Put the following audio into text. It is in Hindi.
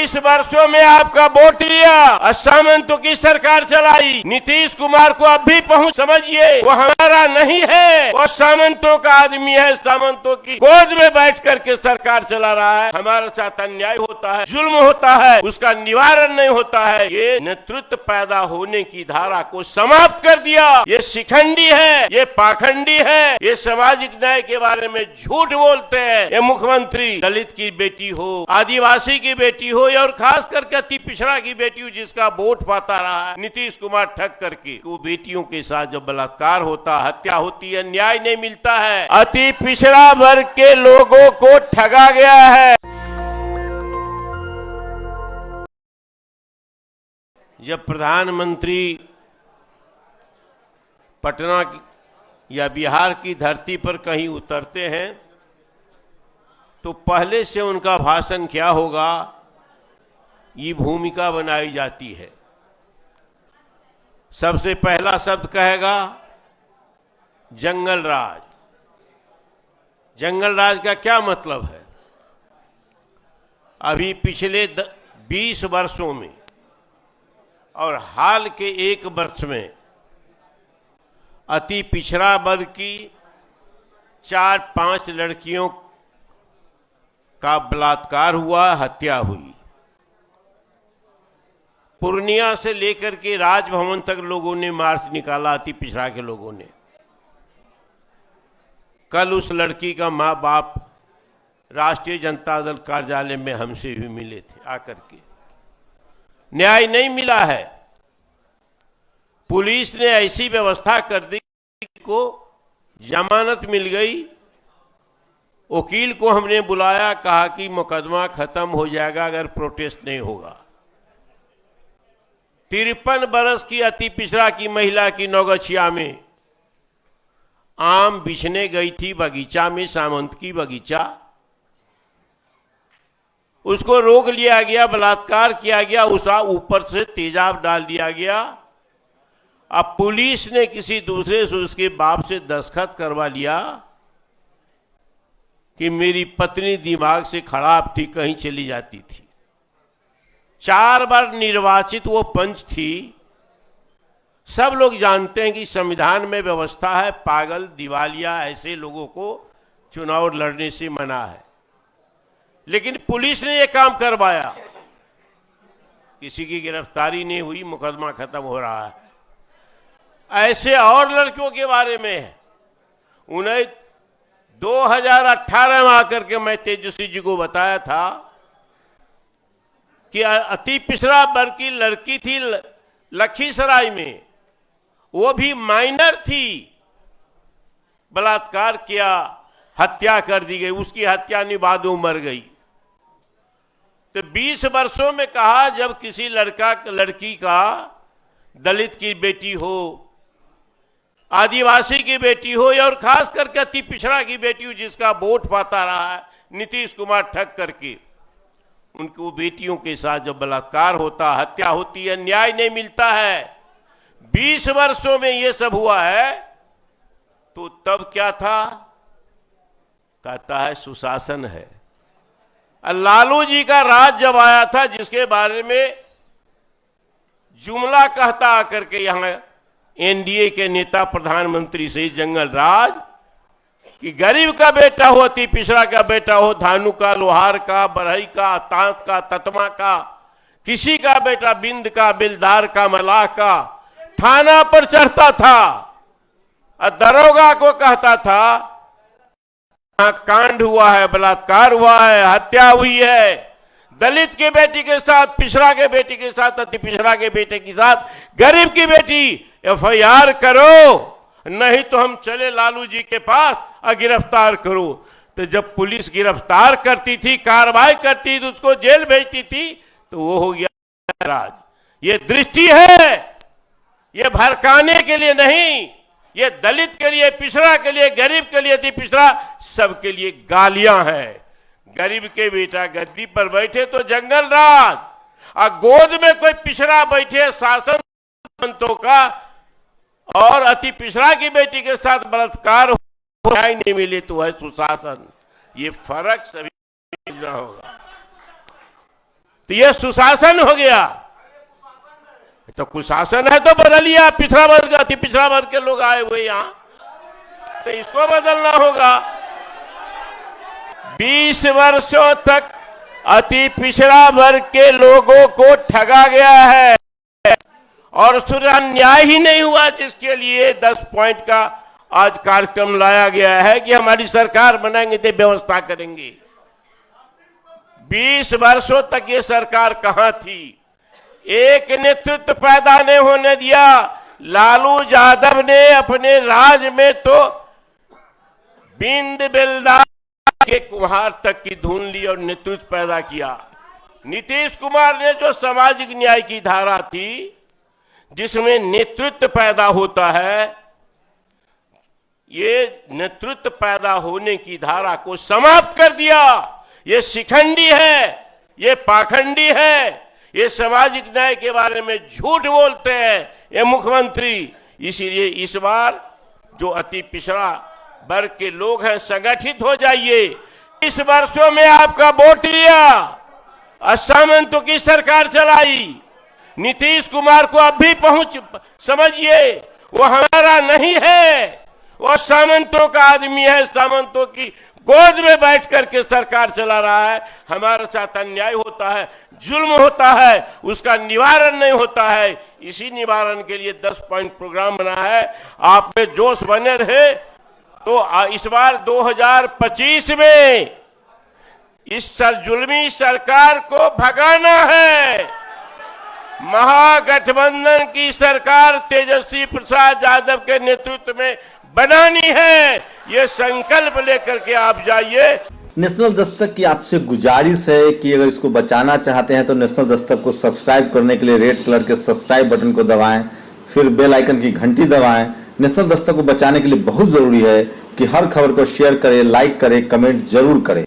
इस वर्षों में आपका वोट लिया और सामंतों की सरकार चलाई। नीतीश कुमार को अब भी पहुंच समझिए, वो हमारा नहीं है, वो सामंतों का आदमी है। सामंतों की गोद में बैठ करके सरकार चला रहा है। हमारे साथ अन्याय होता है, जुल्म होता है, उसका निवारण नहीं होता है। ये नेतृत्व पैदा होने की धारा को समाप्त कर दिया। ये शिखंडी है, ये पाखंडी है, ये सामाजिक न्याय के बारे में झूठ बोलते हैं। ये मुख्यमंत्री दलित की बेटी हो, आदिवासी की बेटी हो, और खास करके अति पिछड़ा की बेटी हो, जिसका वोट पाता रहा है नीतीश कुमार ठग करके, वो बेटियों के साथ जब बलात्कार होता, हत्या होती है, न्याय नहीं मिलता है। अति पिछड़ा वर्ग के लोगों को ठगा गया है। जब प्रधानमंत्री पटना या बिहार की धरती पर कहीं उतरते हैं तो पहले से उनका भाषण क्या होगा, ये भूमिका बनाई जाती है। सबसे पहला शब्द कहेगा जंगल राज। जंगल राज का क्या मतलब है? अभी पिछले 20 वर्षों में और हाल के 1 वर्ष में अति पिछड़ा वर्ग की 4-5 लड़कियों का बलात्कार हुआ, हत्या हुई। पूर्णिया से लेकर के राजभवन तक लोगों ने मार्च निकाला, अति पिछड़ा के लोगों ने। कल उस लड़की का माँ बाप राष्ट्रीय जनता दल कार्यालय में हमसे भी मिले थे आकर के। न्याय नहीं मिला है। पुलिस ने ऐसी व्यवस्था कर दी को जमानत मिल गई। वकील को हमने बुलाया, कहा कि मुकदमा खत्म हो जाएगा अगर प्रोटेस्ट नहीं होगा। 53 बरस की अति पिछड़ा की महिला की नौगछिया में आम बिछने गई थी बगीचा में, सामंत की बगीचा। उसको रोक लिया गया, बलात्कार किया गया, उसा ऊपर से तेजाब डाल दिया गया। अब पुलिस ने किसी दूसरे से उसके बाप से दस्तखत करवा लिया कि मेरी पत्नी दिमाग से खराब थी, कहीं चली जाती थी। 4 बार निर्वाचित वो पंच थी। सब लोग जानते हैं कि संविधान में व्यवस्था है, पागल दिवालिया ऐसे लोगों को चुनाव लड़ने से मना है। लेकिन पुलिस ने ये काम करवाया, किसी की गिरफ्तारी नहीं हुई, मुकदमा खत्म हो रहा है। ऐसे और लड़कियों के बारे में है। उन्हें 2018 में आकर के मैं तेजस्वी जी को बताया था कि अति पिछड़ा वर्ग की लड़की थी लखीसराय में, वो भी माइनर थी, बलात्कार किया, हत्या कर दी गई, उसकी हत्या नहीं, बाद में मर गई। तो 20 वर्षों में कहा जब किसी लड़की का, दलित की बेटी हो, आदिवासी की बेटी हो, और खास करके अति पिछड़ा की बेटी हो, जिसका वोट पाता रहा है नीतीश कुमार ठग करके, उनको बेटियों के साथ जब बलात्कार होता, हत्या होती है, न्याय नहीं मिलता है। 20 वर्षों में ये सब हुआ है। तो तब क्या था? कहता है सुशासन है। लालू जी का राज जब आया था, जिसके बारे में जुमला कहता आकर के यहां एनडीए के नेता प्रधानमंत्री से, जंगल राज, कि गरीब का बेटा हो, अति पिछड़ा का बेटा हो, धानु का, लोहार का, बरहई का, तांत का, ततमा का, किसी का बेटा बिंद का, बिलदार का, मलाह का, थाना पर चढ़ता था और दरोगा को कहता था कांड हुआ है, बलात्कार हुआ है, हत्या हुई है। दलित के बेटी के साथ, पिछड़ा के बेटी के साथ, अति पिछड़ा के बेटे के साथ, गरीब की बेटी, एफआईआर करो, नहीं तो हम चले लालू जी के पास और गिरफ्तार करो। तो जब पुलिस गिरफ्तार करती थी, कार्रवाई करती थी, उसको जेल भेजती थी, तो वो हो गया राज। ये दृष्टि है, ये भड़काने के लिए नहीं, ये दलित के लिए, पिछड़ा के लिए, गरीब के लिए, अति पिछड़ा, सबके लिए गालियां हैं। गरीब के बेटा गद्दी पर बैठे तो जंगल राज, और गोद में कोई पिछड़ा बैठे शासन संतों का, और अति पिछड़ा की बेटी के साथ बलात्कार न्याय नहीं मिले तो है सुशासन। ये फर्क सभी समझना होगा। तो यह सुशासन हो गया। तो कुशासन है तो बदलिए। पिछड़ा वर्ग, अति पिछड़ा वर्ग के लोग आए हुए यहां, तो इसको बदलना होगा। 20 वर्षों तक अति पिछड़ा वर्ग के लोगों को ठगा गया है और उसका न्याय ही नहीं हुआ, जिसके लिए 10 पॉइंट का आज कार्यक्रम लाया गया है कि हमारी सरकार बनाएंगे तो व्यवस्था करेंगे। 20 वर्षों तक ये सरकार कहां थी? एक नेतृत्व पैदा नहीं होने दिया। लालू यादव ने अपने राज में तो बिंद बेलदार के कुम्हार तक की धुन ली और नेतृत्व पैदा किया। नीतीश कुमार ने जो सामाजिक न्याय की धारा थी, जिसमें नेतृत्व पैदा होता है, ये नेतृत्व पैदा होने की धारा को समाप्त कर दिया। ये शिखंडी है, ये पाखंडी है, ये सामाजिक न्याय के बारे में झूठ बोलते हैं ये मुख्यमंत्री। इसीलिए इस बार जो अति पिछड़ा वर्ग के लोग हैं, संगठित हो जाइए। इस वर्षों में आपका वोट लिया, असामंतों की सरकार चलाई। नीतीश कुमार को अब भी समझिए, वो हमारा नहीं है, वो सामंतों का आदमी है। सामंतों की गोद में बैठ करके सरकार चला रहा है। हमारे साथ अन्याय होता है, जुल्म होता है, उसका निवारण नहीं होता है। इसी निवारण के लिए 10 पॉइंट प्रोग्राम बना है। आप में जोश बने रहे तो इस बार 2025 में इस जुल्मी सरकार को भगाना है। महागठबंधन की सरकार तेजस्वी प्रसाद यादव के नेतृत्व में बनानी है। ये संकल्प लेकर के आप जाइए। नेशनल दस्तक की आपसे गुजारिश है कि अगर इसको बचाना चाहते हैं तो नेशनल दस्तक को सब्सक्राइब करने के लिए रेड कलर के सब्सक्राइब बटन को दबाएं, फिर बेल आइकन की घंटी दबाएं। नेशनल दस्तक को बचाने के लिए बहुत जरूरी है कि हर खबर को शेयर करें, लाइक करें, कमेंट जरूर करें।